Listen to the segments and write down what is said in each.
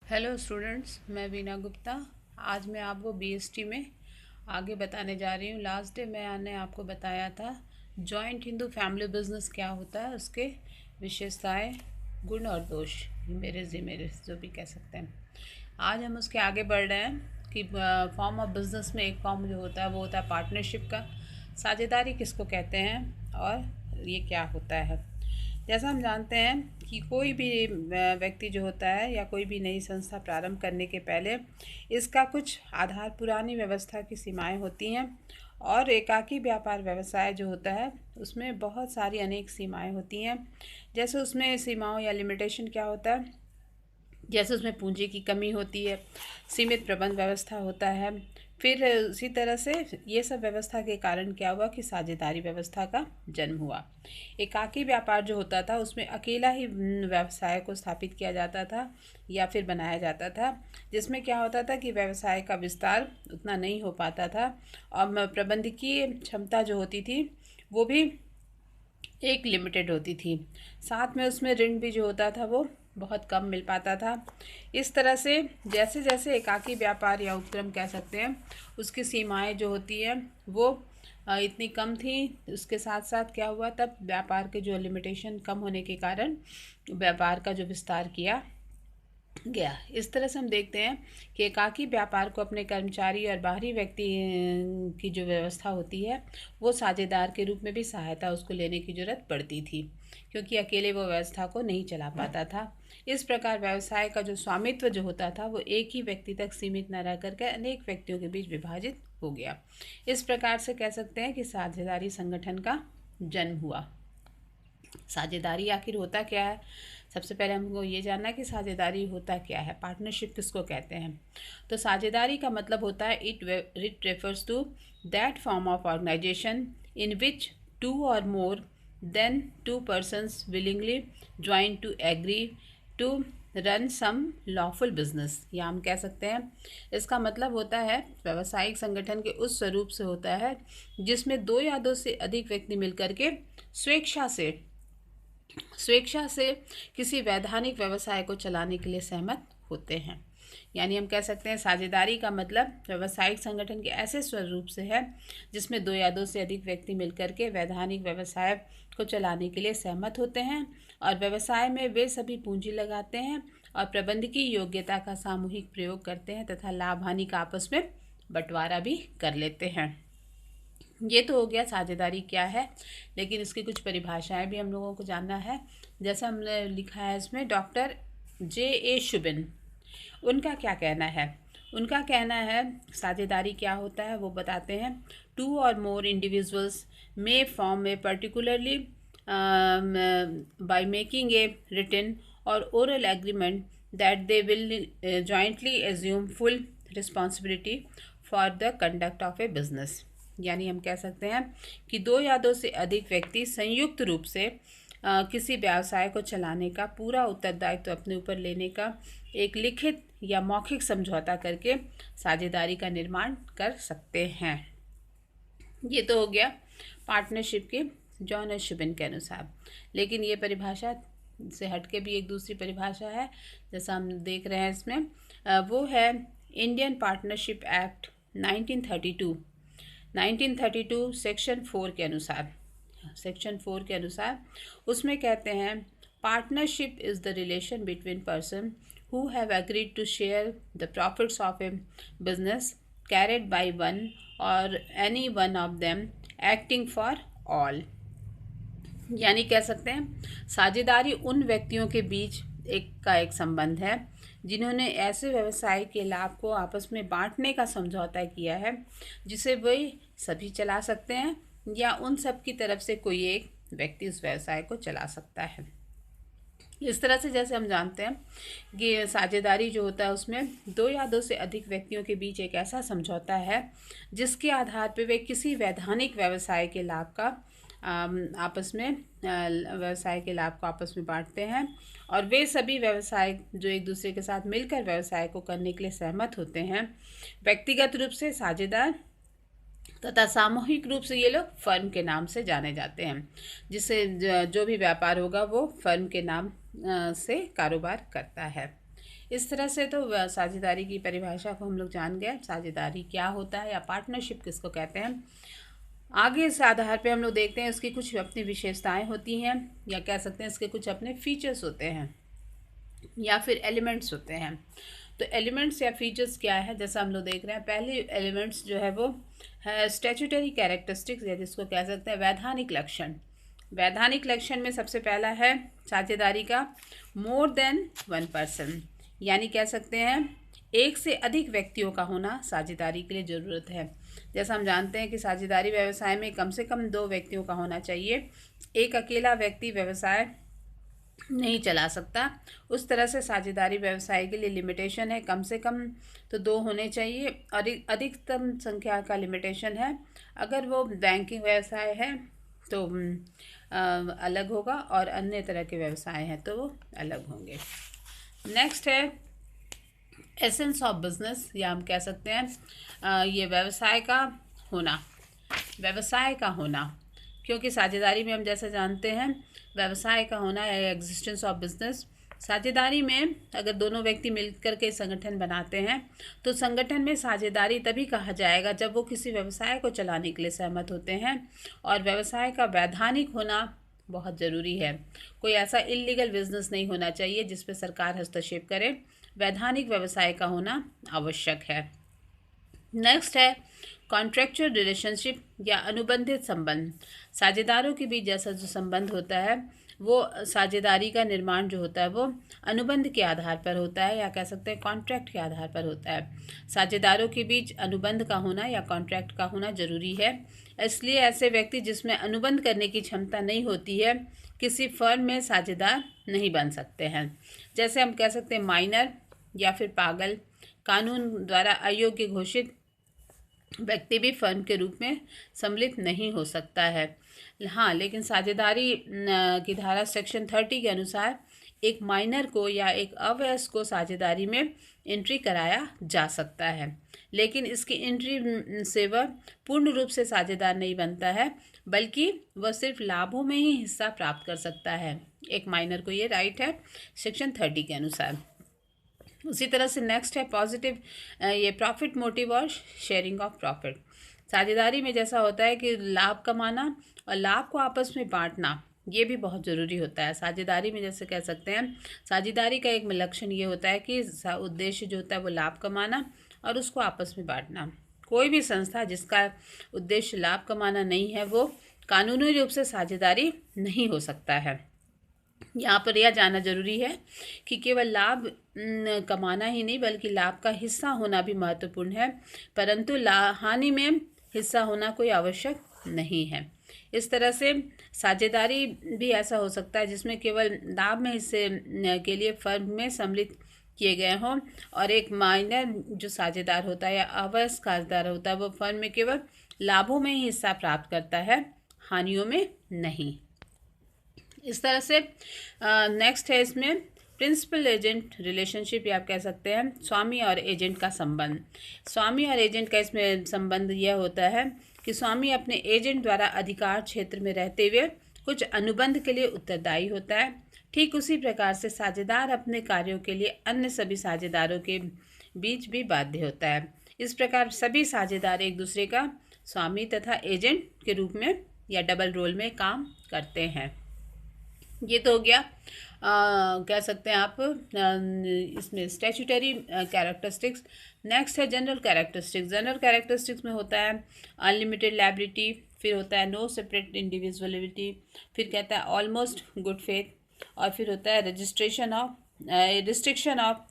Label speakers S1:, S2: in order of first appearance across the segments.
S1: Hello students, मैं वीना गुप्ता। आज मैं आपको बीएसटी में आगे बताने जा रही हूँ। लास्ट डे मैंने आपको बताया था जॉइंट हिंदू फैमिली बिजनेस क्या होता है, उसके विशेषताएं, गुण और दोष, मेरे जो भी कह सकते हैं। आज हम उसके आगे बढ़ रहे हैं कि फॉर्म ऑफ बिजनेस में एक फॉर्म जो होता है वो होता है पार्टनरशिप का। साझेदारी किसको कहते हैं और ये क्या होता है। जैसा हम जानते हैं कि कोई भी व्यक्ति जो होता है या कोई भी नई संस्था प्रारंभ करने के पहले इसका कुछ आधार पुरानी व्यवस्था की सीमाएं होती हैं, और एकाकी व्यापार व्यवसाय जो होता है उसमें बहुत सारी अनेक सीमाएं होती हैं। जैसे उसमें सीमाओं या लिमिटेशन क्या होता है, जैसे उसमें पूंजी की कमी होती है, सीमित प्रबंध व्यवस्था होता है। फिर उसी तरह से ये सब व्यवस्था के कारण क्या हुआ कि साझेदारी व्यवस्था का जन्म हुआ। एकाकी व्यापार जो होता था उसमें अकेला ही व्यवसाय को स्थापित किया जाता था या फिर बनाया जाता था, जिसमें क्या होता था कि व्यवसाय का विस्तार उतना नहीं हो पाता था और प्रबंधकीय क्षमता जो होती थी वो भी एक लिमिटेड होती थी। साथ में उसमें ऋण भी जो होता था वो बहुत कम मिल पाता था। इस तरह से जैसे जैसे एकाकी व्यापार या उपक्रम कह सकते हैं उसकी सीमाएं जो होती हैं वो इतनी कम थी। उसके साथ साथ क्या हुआ, तब व्यापार के जो लिमिटेशन कम होने के कारण व्यापार का जो विस्तार किया गया। इस तरह से हम देखते हैं कि एकाकी व्यापार को अपने कर्मचारी और बाहरी व्यक्ति की जो व्यवस्था होती है वो साझेदार के रूप में भी सहायता उसको लेने की जरूरत पड़ती थी, क्योंकि अकेले वो व्यवस्था को नहीं चला पाता था। इस प्रकार व्यवसाय का जो स्वामित्व जो होता था वो एक ही व्यक्ति तक सीमित न रह करके अनेक व्यक्तियों के बीच विभाजित हो गया। इस प्रकार से कह सकते हैं कि साझेदारी संगठन का जन्म हुआ। साझेदारी आखिर होता क्या है, सबसे पहले हमको ये जानना है कि साझेदारी होता क्या है, पार्टनरशिप किसको कहते हैं। तो साझेदारी का मतलब होता है it refers to that form of organisation in which two or more than two persons willingly join to agree to run some lawful business, या हम कह सकते हैं इसका मतलब होता है व्यावसायिक संगठन के उस स्वरूप से होता है जिसमें दो या दो से अधिक व्यक्ति मिलकर के स्वेच्छा से किसी वैधानिक व्यवसाय को चलाने के लिए सहमत होते हैं। यानी हम कह सकते हैं साझेदारी का मतलब व्यावसायिक संगठन के ऐसे स्वरूप से है जिसमें दो या दो से अधिक व्यक्ति मिलकर के वैधानिक व्यवसाय को चलाने के लिए सहमत होते हैं और व्यवसाय में वे सभी पूंजी लगाते हैं और प्रबंधकीय योग्यता का सामूहिक प्रयोग करते हैं तथा लाभ हानि का आपस में बंटवारा भी कर लेते हैं। ये तो हो गया साझेदारी क्या है, लेकिन इसकी कुछ परिभाषाएं भी हम लोगों को जानना है। जैसा हमने लिखा है इसमें डॉक्टर J.A. शुबिन, उनका क्या कहना है। उनका कहना है साझेदारी क्या होता है वो बताते हैं। Two or more individuals may form a particularly by making a written or oral agreement that they will jointly assume full responsibility for the conduct of a business. यानी हम कह सकते हैं कि दो या दो से अधिक व्यक्ति संयुक्त रूप से किसी व्यवसाय को चलाने का पूरा उत्तरदायित्व अपने ऊपर लेने का एक लिखित या मौखिक समझौता करके साझेदारी का निर्माण कर सकते हैं। ये तो हो गया पार्टनरशिप के जॉन शुबिन के अनुसार। लेकिन ये परिभाषा से हटके भी एक दूसरी परिभाषा है, जैसा हम देख रहे हैं इसमें, वो है इंडियन पार्टनरशिप एक्ट 1932 सेक्शन 4 के अनुसार उसमें कहते हैं partnership is the relation between person who have agreed to share the profits of a business carried by one or any one of them acting for all. यानी कह सकते हैं साझेदारी उन व्यक्तियों के बीच एक संबंध है जिन्होंने ऐसे व्यवसाय के लाभ को आपस में बांटने का समझौता किया है जिसे वे सभी चला सकते हैं या उन सब की तरफ से कोई एक व्यक्ति उस व्यवसाय को चला सकता है। इस तरह से जैसे हम जानते हैं कि साझेदारी जो होता है उसमें दो या दो से अधिक व्यक्तियों के बीच एक ऐसा समझौता है जिसके आधार पर वे किसी वैधानिक व्यवसाय के लाभ का आपस में व्यवसाय के लाभ को आपस में बांटते हैं और वे सभी व्यवसाय जो एक दूसरे के साथ मिलकर व्यवसाय को करने के लिए सहमत होते हैं, व्यक्तिगत रूप से साझेदार तथा सामूहिक रूप से ये लोग फर्म के नाम से जाने जाते हैं, जिससे जो भी व्यापार होगा वो फर्म के नाम से कारोबार करता है। इस तरह से तो साझेदारी की परिभाषा को हम लोग जान गए, साझेदारी क्या होता है या पार्टनरशिप किसको कहते हैं। आगे इस आधार पे हम लोग देखते हैं इसकी कुछ अपनी विशेषताएं होती हैं, या कह सकते हैं इसके कुछ अपने फीचर्स होते हैं या फिर एलिमेंट्स होते हैं। तो एलिमेंट्स या फीचर्स क्या है, जैसा हम लोग देख रहे हैं, पहले एलिमेंट्स जो है वो है स्टैट्यूटरी कैरेक्टरिस्टिक्स, या जिसको कह सकते हैं वैधानिक लक्षण। वैधानिक लक्षण में सबसे पहला है साझेदारी का मोर देन वन पर्सन, यानी कह सकते हैं एक से अधिक व्यक्तियों का होना साझेदारी के लिए ज़रूरत है। जैसा हम जानते हैं कि साझेदारी व्यवसाय में कम से कम 2 व्यक्तियों का होना चाहिए, एक अकेला व्यक्ति व्यवसाय नहीं चला सकता। उस तरह से साझेदारी व्यवसाय के लिए लिमिटेशन है, कम से कम तो 2 होने चाहिए, और अधिकतम संख्या का लिमिटेशन है। अगर वो बैंकिंग व्यवसाय है तो अलग होगा, और अन्य तरह के व्यवसाय हैं तो वो अलग होंगे। नेक्स्ट है एसेंस ऑफ बिजनेस, या हम कह सकते हैं ये व्यवसाय का होना, व्यवसाय का होना, क्योंकि साझेदारी में हम जैसे जानते हैं व्यवसाय का होना है एग्जिस्टेंस ऑफ बिजनेस। साझेदारी में अगर दोनों व्यक्ति मिलकर के संगठन बनाते हैं तो संगठन में साझेदारी तभी कहा जाएगा जब वो किसी व्यवसाय को चलाने के लिए सहमत होते हैं, और व्यवसाय का वैधानिक होना बहुत ज़रूरी है। कोई ऐसा इल्लीगल बिजनेस नहीं होना चाहिए जिस पर सरकार हस्तक्षेप करे, वैधानिक व्यवसाय का होना आवश्यक है। नेक्स्ट है कॉन्ट्रैक्चुअल रिलेशनशिप या अनुबंधित संबंध। साझेदारों के बीच जैसा जो संबंध होता है वो साझेदारी का निर्माण जो होता है वो अनुबंध के आधार पर होता है, या कह सकते हैं कॉन्ट्रैक्ट के आधार पर होता है। साझेदारों के बीच अनुबंध का होना या कॉन्ट्रैक्ट का होना जरूरी है। इसलिए ऐसे व्यक्ति जिसमें अनुबंध करने की क्षमता नहीं होती है किसी फर्म में साझेदार नहीं बन सकते हैं। जैसे हम कह सकते हैं माइनर या फिर पागल, कानून द्वारा अयोग्य घोषित व्यक्ति भी फर्म के रूप में सम्मिलित नहीं हो सकता है। हाँ, लेकिन साझेदारी की धारा सेक्शन 30 के अनुसार एक माइनर को या एक अवयस्क को साझेदारी में एंट्री कराया जा सकता है, लेकिन इसकी एंट्री से वह पूर्ण रूप से साझेदार नहीं बनता है, बल्कि वह सिर्फ लाभों में ही हिस्सा प्राप्त कर सकता है। एक माइनर को ये राइट है सेक्शन 30 के अनुसार। उसी तरह से नेक्स्ट है पॉजिटिव, ये प्रॉफिट मोटिव और शेयरिंग ऑफ प्रॉफिट। साझेदारी में जैसा होता है कि लाभ कमाना और लाभ को आपस में बांटना, ये भी बहुत ज़रूरी होता है। साझेदारी में जैसे कह सकते हैं साझेदारी का एक लक्षण ये होता है कि उद्देश्य जो होता है वो लाभ कमाना और उसको आपस में बांटना। कोई भी संस्था जिसका उद्देश्य लाभ कमाना नहीं है वो कानूनी रूप से साझेदारी नहीं हो सकता है। यहाँ पर यह जानना जरूरी है कि केवल लाभ कमाना ही नहीं बल्कि लाभ का हिस्सा होना भी महत्वपूर्ण है, परंतु हानि में हिस्सा होना कोई आवश्यक नहीं है। इस तरह से साझेदारी भी ऐसा हो सकता है जिसमें केवल लाभ में हिस्से के लिए फर्म में सम्मिलित किए गए हों, और एक माइनर जो साझेदार होता है या अवयस्क साझेदार होता है वो फर्म में केवल लाभों में ही हिस्सा प्राप्त करता है, हानियों में नहीं। इस तरह से नेक्स्ट है इसमें प्रिंसिपल एजेंट रिलेशनशिप, या आप कह सकते हैं स्वामी और एजेंट का संबंध। स्वामी और एजेंट का इसमें संबंध यह होता है कि स्वामी अपने एजेंट द्वारा अधिकार क्षेत्र में रहते हुए कुछ अनुबंध के लिए उत्तरदायी होता है। ठीक उसी प्रकार से साझेदार अपने कार्यों के लिए अन्य सभी साझेदारों के बीच भी बाध्य होता है। इस प्रकार सभी साझेदार एक दूसरे का स्वामी तथा एजेंट के रूप में या डबल रोल में काम करते हैं। ये तो हो गया कह सकते हैं आप इसमें स्टैट्यूटरी कैरेक्टरिस्टिक्स। नेक्स्ट है जनरल कैरेक्टरिस्टिक्स। जनरल कैरेक्टरिस्टिक्स में होता है अनलिमिटेड लायबिलिटी, फिर होता है नो सेपरेट इंडिविजुअलिटी, फिर कहता है ऑलमोस्ट गुड फेथ, और फिर होता है restriction of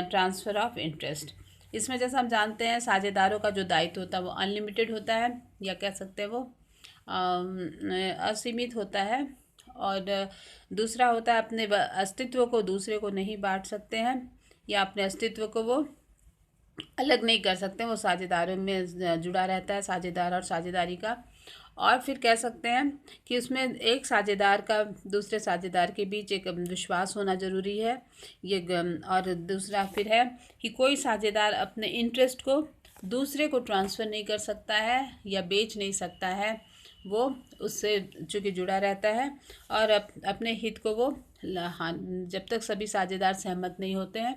S1: transfer of interest. इसमें जैसा हम जानते हैं साझेदारों का जो दायित्व होता है वो अनलिमिटेड होता है, या कह सकते हैं वो असीमित होता है, और दूसरा होता है अपने अस्तित्व को दूसरे को नहीं बांट सकते हैं, या अपने अस्तित्व को वो अलग नहीं कर सकते, वो साझेदारों में जुड़ा रहता है, साझेदार और साझेदारी का। और फिर कह सकते हैं कि उसमें एक साझेदार का दूसरे साझेदार के बीच एक विश्वास होना ज़रूरी है ये, और दूसरा फिर है कि कोई साझेदार अपने इंटरेस्ट को दूसरे को ट्रांसफ़र नहीं कर सकता है या बेच नहीं सकता है, वो उससे चूँकि जुड़ा रहता है और अपने हित को वो हाँ, जब तक सभी साझेदार सहमत नहीं होते हैं